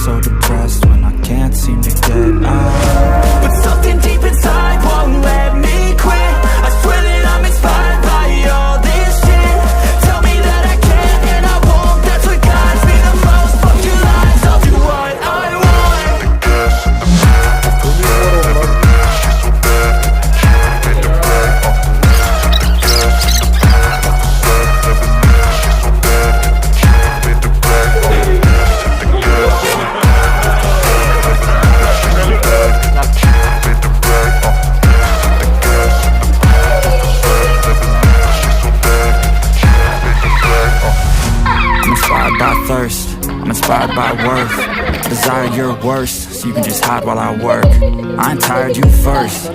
so depressed when I can't seem to get out. But something deep inside won't let me quit. I swear that I'm inspired by all this shit. Tell me that I can and I won't. That's what guides me the most. Fuck your lies, I'll do what I want. I'm inspired by worth. Desire your worst, so you can just hide while I work. I ain't tired, you first.